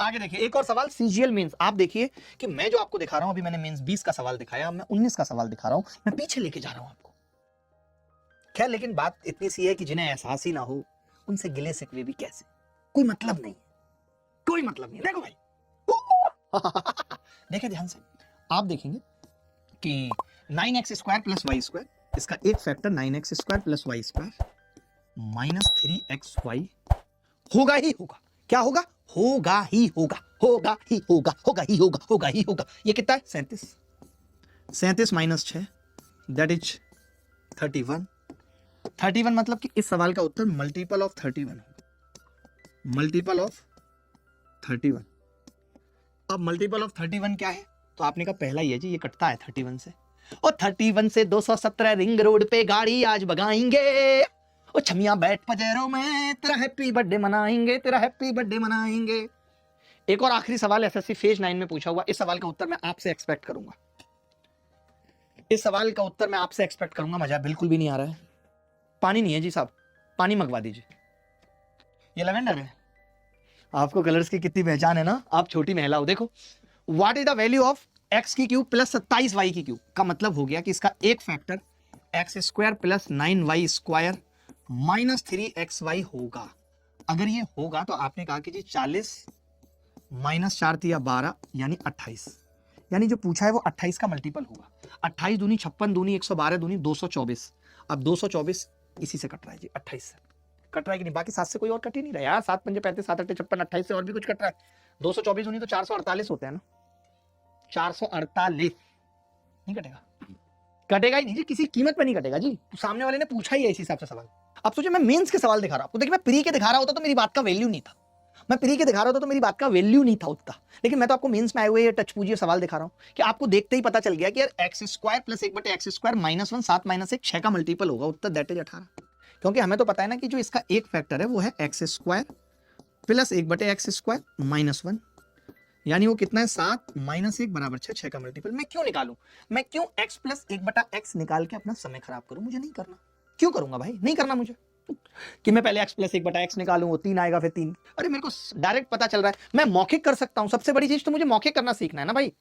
आगे देखिए एक और सवाल सीजीएल मींस। आप देखिए कि मैं जो आपको दिखा रहा हूं, अभी मैंने मींस 20 का सवाल दिखाया, अब मैं 19 का सवाल दिखा रहा हूं, मैं पीछे लेके जा रहा हूं आपको। खैर लेकिन बात इतनी सी है कि जिन्हें एहसास ही ना हो उनसे गिले शिकवे भी कैसे, कोई मतलब नहीं, कोई मतलब नहीं। देखो भाई देखिए ध्यान से, आप देखेंगे कि 9x square plus Y square, इसका एक factor 9x square plus Y square minus 3xy होगा ही होगा। क्या होगा? होगा ही होगा, होगा ही होगा, होगा ही होगा, होगा ही होगा। ये कितना है? 37। 37 माइनस 6 दैट इज 31। 31 मतलब कि इस सवाल का उत्तर मल्टीपल ऑफ 31 होगा, मल्टीपल ऑफ 31। अब मल्टीपल ऑफ 31 क्या है? तो आपने कहा पहला ही है जी, ये कटता है 31 से, और 31 से 217 रिंग रोड पे गाड़ी आज भगाएंगे, ओ छमिया बैठ पजेरों में तेरा हैप्पी बर्थडे मनाएंगे, तेरा हैप्पी बर्थडे मनाएंगे। एक और आखिरी सवाल एसएससी फेज 9 में पूछा हुआ, इस सवाल का उत्तर मैं आपसे एक्सपेक्ट करूंगा, इस सवाल का उत्तर मैं आपसे एक्सपेक्ट करूंगा। मजा बिल्कुल भी नहीं आ रहा है, पानी नहीं है जी साहब, पानी मंगवा दीजिए। ये लेवेंडर है, आपको कलर्स की कितनी पहचान है ना, आप छोटी महिला हो। देखो, what is the value of x की क्यूब प्लस 27 वाई की क्यूब, का मतलब हो गया कि इसका एक factor x square plus 9y square minus 3xy होगा। अगर ये होगा तो आपने कहा कि जी 40 माइनस 4 या 12 यानी 28, यानी जो पूछा है वो 28 का मल्टीपल होगा। 28 दूनी 56 दूनी 112 दूनी 224। अब 224 इसी से कट रहा है जी, 28 से कट रहा है कि नहीं? बाकी 7 से कोई और कट ही नहीं रहा यार, 7 पंजे 35, 7 8 56, 28 से और भी कुछ कट रहा है। 224 दूनी तो 448 होते हैं ना, 448 नहीं कटेगा, कटेगा ही नहीं जी, किसी कीमत पे नहीं कटेगा जी, सामने वाले ने पूछा ही है इस हिसाब से सवाल। अब सोचिए मैं मेंस के सवाल दिखा रहा हूं आपको, देखिए मैं प्री के दिखा रहा होता तो मेरी बात का वैल्यू नहीं था, मैं प्री के दिखा रहा होता तो मेरी बात का वैल्यू नहीं था उतना, लेकिन मैं तो आपको मेंस में आए हुए टच पूजिए सवाल दिखा रहा हूं कि आपको देखते ही पता चल गया कि यार एक्स स्क्वायर प्लस 1 बटे एक्स स्क्वायर माइनस 1 7 माइनस 1 6 का मल्टीपल होगा, उत्तर दैट इज 18। क्योंकि हमें तो पता है ना कि जो इसका एक फैक्टर है वो है एक्स स्क्वायर प्लस 1 बटे एक्स स्क्वायर माइनस 1, यानी वो कितना है 7 माइनस 1 बराबर 6, 6 का मल्टीपल। मैं क्यों निकालूं, मैं क्यों x प्लस 1 बटा x निकाल के अपना समय खराब करूं? मुझे नहीं करना। क्यों करूंगा भाई, नहीं करना मुझे, कि मैं पहले x प्लस 1 बटा x निकालूं, वो 3 आएगा फिर 3। अरे मेरे को डायरेक्ट पता चल रहा है, मैं मौखिक कर सकता हूं। सबसे बड़ी चीज तो मुझे मौखिक करना सीखना है ना भाई,